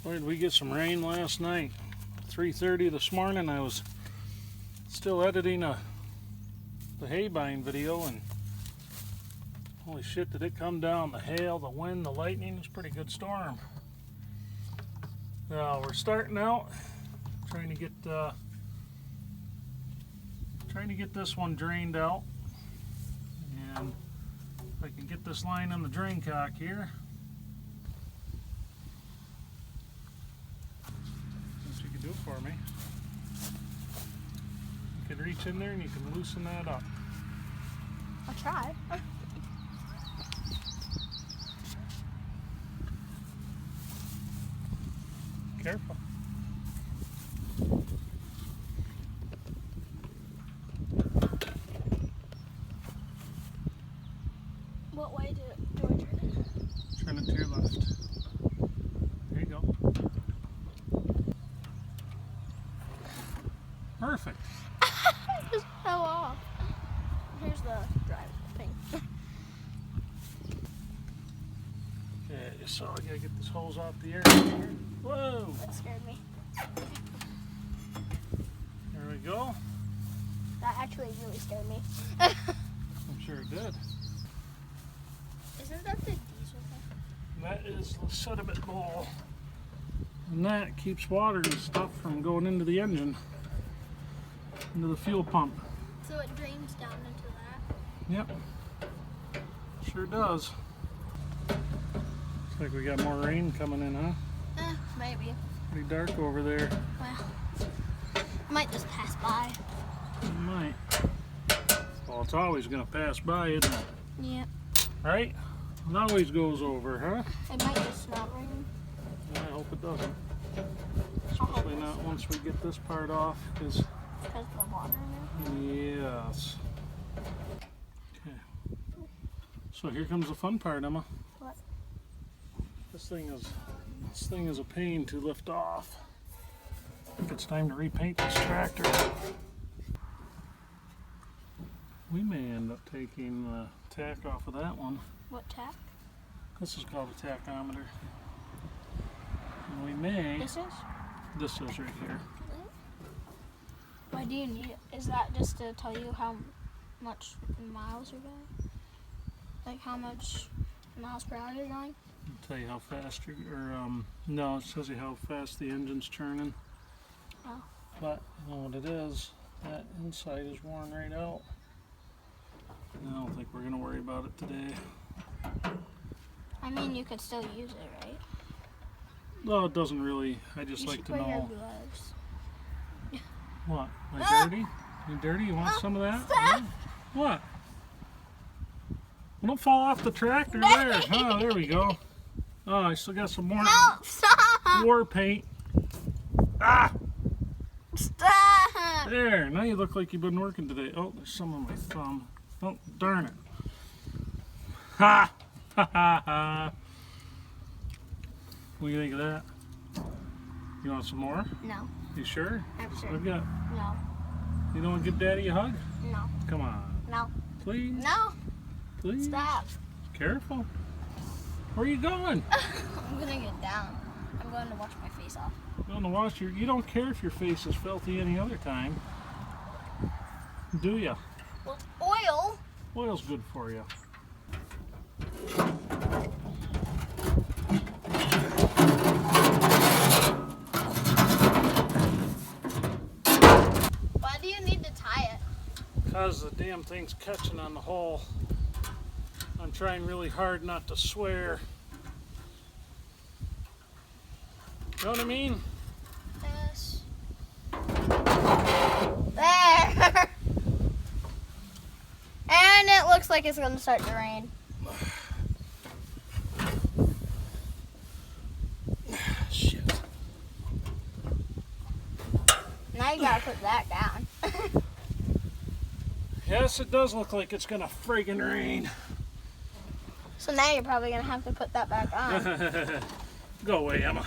Boy, did we get some rain last night. 3:30 this morning, I was still editing the hay buying video, and holy shit, did it come down. The hail, the wind, the lightning. It was a pretty good storm. Now we're starting out trying to get this one drained out, and if I can get this line in the drain cock here. What you can do for me. You can reach in there and you can loosen that up. I'll try. Careful. What way do I turn it? Turn it to your left. There you go. Perfect. It just fell off. Here's the drive thing. Okay, so I gotta get this hose off the air here. Whoa! That scared me. There we go. That actually really scared me. I'm sure it did. Isn't that the diesel thing? That is the sediment bowl. And that keeps water and stuff from going into the engine, into the fuel pump. So it drains down into that? Yep. Sure does. Looks like we got more rain coming in, huh? Maybe. Pretty dark over there. Well, I might just pass by. It might. Well, it's always going to pass by, isn't it? Yep. Right? It always goes over, huh? It might just not rain. I hope it doesn't. Especially not once we get this part off, because Because of the water in there? yes. Okay. So here comes the fun part, Emma. What? This thing is a pain to lift off. I think it's time to repaint this tractor. We may end up taking the tack off of that one. What tack? This is called a tachometer. And we may. This is? This is right here. Why do you need it? Is that just to tell you how much miles you're going? Like how much miles per hour you're going? It'll tell you how fast no, it tells you how fast the engine's churning. Oh. But you know what it is? That inside is worn right out. I don't think we're going to worry about it today. I mean, you could still use it, right? No, it doesn't really. I just You like should to wear your know. gloves. What? Am I dirty? You dirty? You want some of that? Yeah? What? Well, don't fall off the tractor there. Oh, there we go. Oh, I still got some more No, stop! war paint. Ah! Stop! There. Now you look like you've been working today. Oh, there's some on my thumb. Oh, darn it. Ha! Ha ha ha. What do you think of that? You want some more? No. You sure? I'm sure. I've got. No. You don't want to give Daddy a hug? No. Come on. No. Please? No. Please? Stop. Careful. Where are you going? I'm gonna get down. I'm going to wash my face off. You want to wash your... You don't care if your face is filthy any other time. Do ya? Well, oil. Oil's good for you. Why do you need to tie it? Because the damn thing's catching on the hole. I'm trying really hard not to swear. You know what I mean? Yes. There. And it looks like it's going to start to rain. Shit. Now you gotta put that down. Yes, it does look like it's gonna friggin' rain. So now you're probably gonna have to put that back on. Go away, Emma.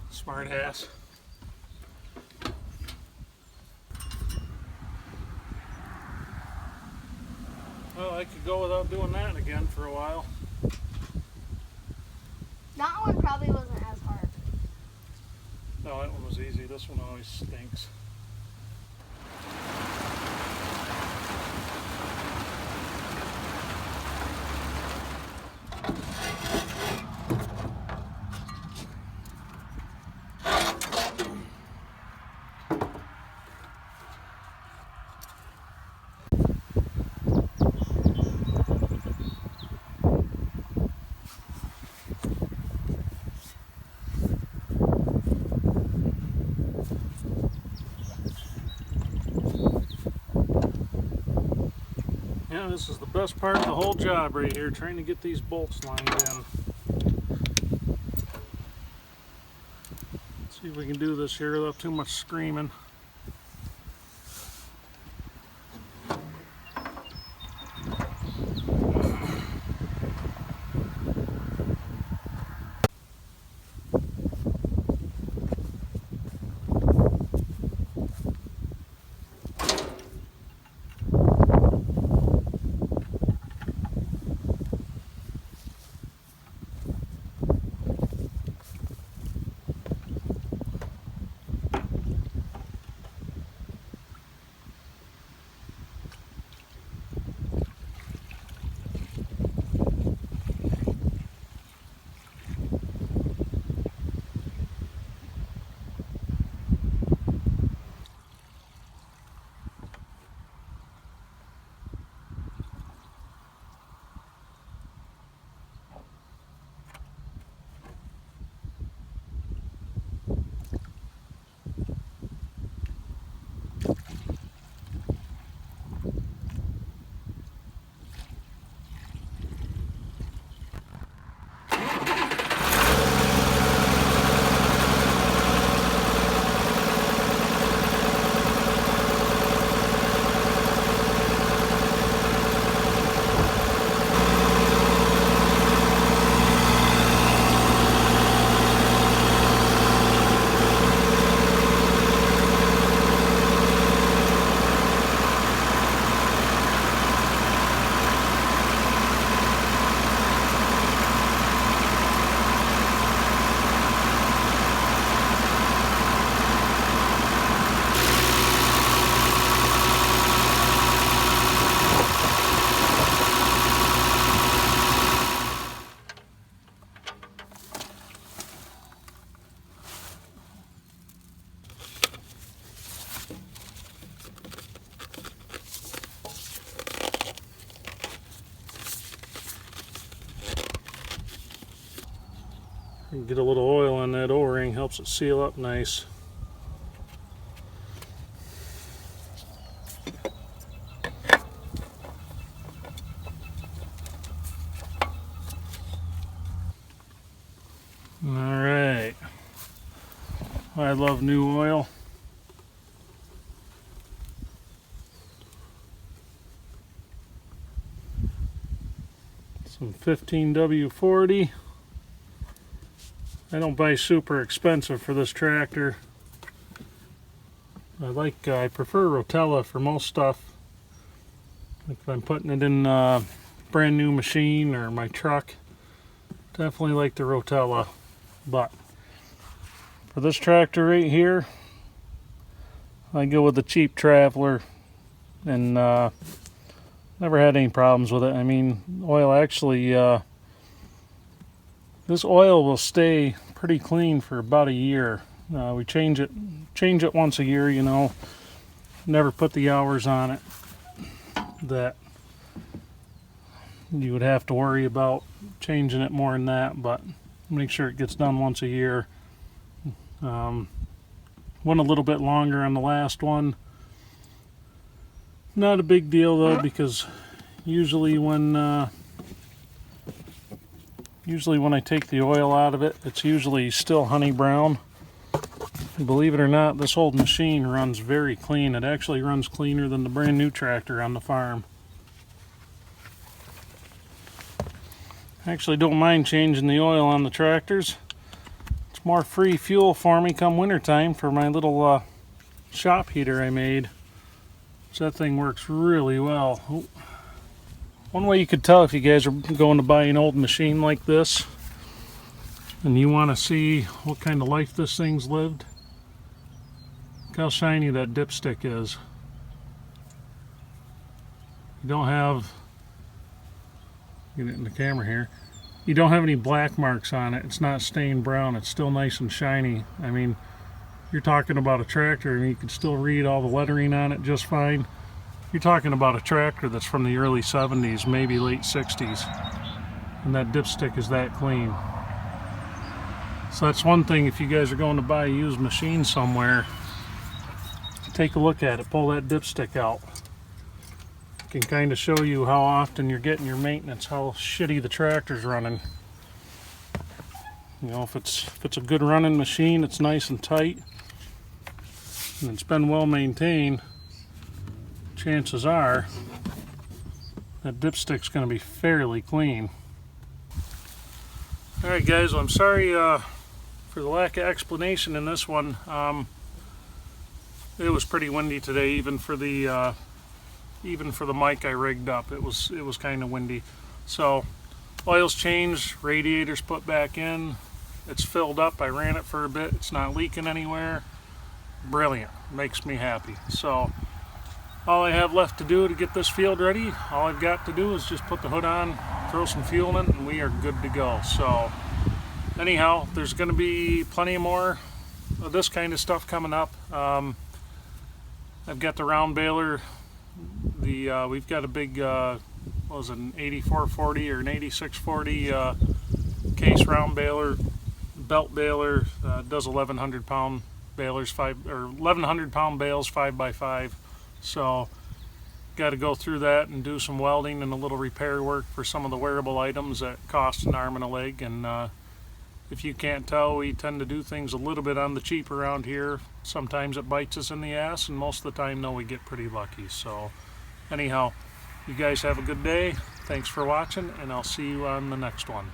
Smart ass. Well, I could go without doing that again for a while. That one probably wasn't as hard. No, that one was easy. This one always stinks. Yeah, this is the best part of the whole job right here, trying to get these bolts lined in. Let's see if we can do this here without too much screaming. Get a little oil on that O-ring, helps it seal up nice. Alright, I love new oil. Some 15W40. I don't buy super expensive for this tractor. I prefer Rotella for most stuff. Like if I'm putting it in a brand new machine or my truck, definitely like the Rotella. But for this tractor right here, I go with the cheap Traveler, and never had any problems with it. I mean, oil actually, this oil will stay pretty clean for about a year. We change it once a year, you know. Never put the hours on it that you would have to worry about changing it more than that, but make sure it gets done once a year. Went a little bit longer on the last one. Not a big deal though, because usually when I take the oil out of it, it's usually still honey brown. Believe it or not, this old machine runs very clean. It actually runs cleaner than the brand new tractor on the farm. I actually don't mind changing the oil on the tractors. It's more free fuel for me come wintertime for my little shop heater I made. So that thing works really well. Oh. One way you could tell if you guys are going to buy an old machine like this and you want to see what kind of life this thing's lived, look how shiny that dipstick is. You don't have, get it in the camera here, you don't have any black marks on it. It's not stained brown. It's still nice and shiny. I mean, you're talking about a tractor and you can still read all the lettering on it just fine. You're talking about a tractor that's from the early 70s, maybe late 60s, and that dipstick is that clean. So that's one thing, if you guys are going to buy a used machine somewhere, take a look at it, pull that dipstick out. It can kind of show you how often you're getting your maintenance, how shitty the tractor's running. You know, if it's a good running machine, it's nice and tight, and it's been well maintained, chances are that dipstick's going to be fairly clean. Alright guys, well, I'm sorry for the lack of explanation in this one. It was pretty windy today, even for the mic I rigged up. It was kind of windy. So oil's changed, radiator's put back in, it's filled up. I ran it for a bit, it's not leaking anywhere. Brilliant, makes me happy. So all I have left to do to get this field ready, all I've got to do is just put the hood on, throw some fuel in it, and we are good to go. So anyhow, there's going to be plenty more of this kind of stuff coming up. I've got the round baler. We've got a big, what was it, an 8440 or an 8640 case round baler, belt baler. Does 1,100 pound balers, 1,100 pound bales 5x5. So got to go through that and do some welding and a little repair work for some of the wearable items that cost an arm and a leg. And if you can't tell, we tend to do things a little bit on the cheap around here. Sometimes it bites us in the ass, and most of the time, no, we get pretty lucky. So anyhow, you guys have a good day. Thanks for watching, and I'll see you on the next one.